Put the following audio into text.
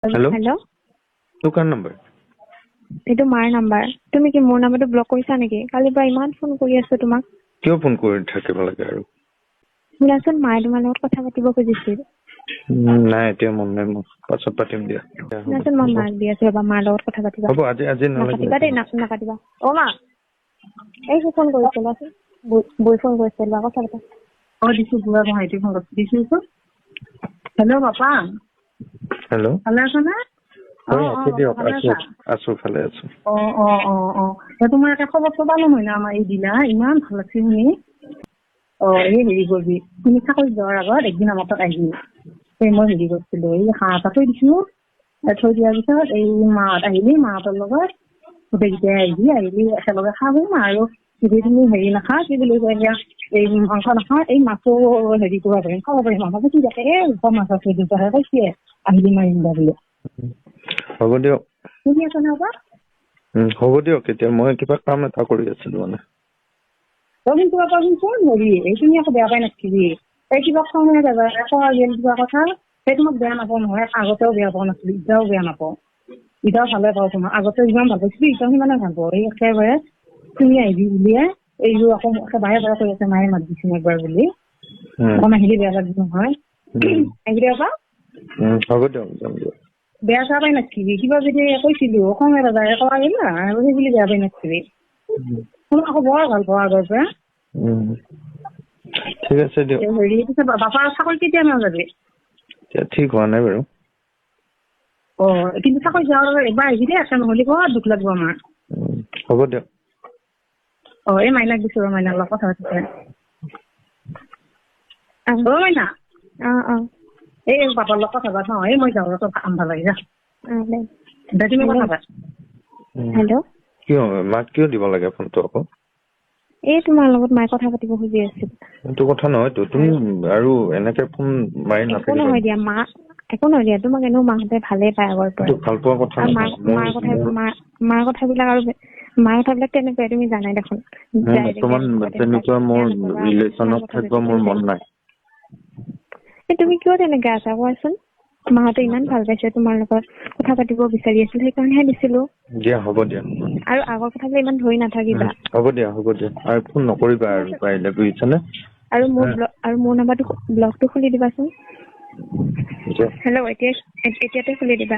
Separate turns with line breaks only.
Hello'
hello'
তোৰ কাৰ number?
এইটো মাৰ নাম্বাৰ। তুমি কি মোৰ নাম্বাৰটো ব্লক কৰিছা নেকি? কালিৰ পৰা ইমান ফোন কৰি আছো তোমাক।
কিয় ফোন কৰি থাকিব লাগে আৰু?
শুনাচোন, মায়ে তোমাৰ লগত কথা পাতিব খুজিছিল।
নাই এতিয়া মন নাই মোৰ, পাছত পাতিম দিয়া।
শুনাচোন, মই মাক দি আছো, এবাৰ মাৰ লগত কথা পাতিবা।
হ'ব আজি নালাগে।
নাকাটিবা দেই, নাকাটিবা। অ মা, এই কি ফোন কৰিছিল লোৱাচোন, বৈ ফোন কৰিছিল, লোৱা কথা পাতা।
দিছো বুঢ়া ভাইটি ফোন দিছো। হেল্ল' পাপা,
হেল্ল'
ভালে আছা নে?
আছো দিয়ক,
ভালে
আছো
আছা?
আছো ভালে আছো।
তোমাৰ এটা খবৰ পালো হয় না, আমাৰ এই দিনা ইমান ভাল লাগছে শুনি। এই হেৰি কৰিবি, তুমি চাকৰি যোৱাৰ আগত একদিন আমাৰ তাত আহিবি। মই হেৰি কৰিছিলো, এই হাঁহ এটা থৈ দিছো, থৈ দিয়াৰ পিছত এই মাহঁত আহিলি, মাহঁতৰ লগত গোটেইকেইটাই আহিলি একেলগে খাব আৰু যদি তুমি হেৰি নাখা, কি বুলি কয় এতিয়া, এই মাংস নাখা, এই মাছো হেৰি কৰিব পাৰিম, খাব পাৰিম। আমাক কি থাকে মাছ আছে দুটাহে কৈছে, আহিলি মাৰিম দা বোলে।
হ'ব দিয়ক।
শুনি আছা নে পাপা?
হ'ব দিয়ক, এতিয়া মই কিবা কাম এটা কৰি আছিলো মানে।
কিন্তু পাপা শুনচোন, হেৰি এই তুমি আকৌ বেয়া পাই নাথাকিবি। এই কিবা খং কিবা কথা, সেই তোমাক বেয়া নাপাওঁ নহয়, আগতেও বেয়া পোৱা নাছিলো, এতিয়াও বেয়া নাপাওঁ, এতিয়াও ভালে পাওঁ তোমাক। আগতে যিমান ভাল পাইছিলো, এতিয়াও সিমানে ভাল পাওঁ। এই একেবাৰে তুমি আহিবি বুলিয়ে এইটো আকৌ বাৰে বাৰে কৈ আছে, মায়ে মাত দিছো একবাৰ বুলি। অকণ আহিলে বেয়া লাগিব নহয়, আহিবি পাপা।
হ'ব দিয়ক, যাম দিয়ক।
বেয়া চেয়া পাই নাথাকিবি, কিবা যদি কৈছিলো খং এটা যায় কোৱা না, আৰু সেই বুলি বেয়া পাই নাথাকিবি। তোমাক আকৌ বৰ ভাল পাওঁ আগৰ পৰা।
ঠিক আছে দিয়ক।
হেৰি পিছত বাপাৰ চাকৰি কেতিয়া মান যাবি?
এতিয়া ঠিক হোৱা নাই বাৰু।
কিন্তু চাকৰি যোৱাৰ এবাৰ আহিবি দেই, আছে নহ'লে বৰ দুখ লাগিব আমাৰ।
হ'ব দিয়ক।
এই মাইনাক দিছো, মাইনাৰ লগত কথা পাতিছে। মাইনা, এই বাপাৰ লগত কথা পাত ন, এই মই যাওঁ তো কাম ভাল লাগে যা। তুমি কথা পাত।
হেল্ল'
কিয় মাক কিয় দিব লাগে ফোনটো আকৌ?
এই তোমাৰ লগত মায়ে কথা পাতিব খুজি আছিল।
সেইটো কথা নহয়তো, তুমি আৰু এনেকে ফোন মাৰি
একো
নাথাকিবা।
নহয় দিয়া মা, একো নহয় দিয়া, তোমাক এনেও মাহঁতে ভালেই পায় আগৰ পৰাই।
ভাল পোৱা কথা
আৰু
নহয়।
মাৰ কথাবিলাক আৰু মাৰ কথাবিলাক তেনেকুৱাই, তুমি জানাই দেখোন।
বৰ্তমান তেনেকুৱা মোৰ ৰিলেশ্যনত থাকিব মোৰ মন নাই।
তুমি কিয় তেনেকে আছা কোৱাচোন? মাহঁতে ইমান ভাল পাইছে, তোমাৰ লগত কথা পাতিব বিচাৰি আছিল, সেইকাৰণেহে দিছিলো।
দিয়া হ'ব দিয়া।
আৰু আগৰ কথাবিলাক ইমান ধৰি নাথাকিবা।
হ'ব দিয়া আৰু ফোন নকৰিবা আৰু পাৰিলে, বুজিছানে?
আৰু মোৰ নাম্বাৰটো ব্লকটো খুলি দিবাচোন। হেল্ল', এতিয়াতে খুলি দিবা।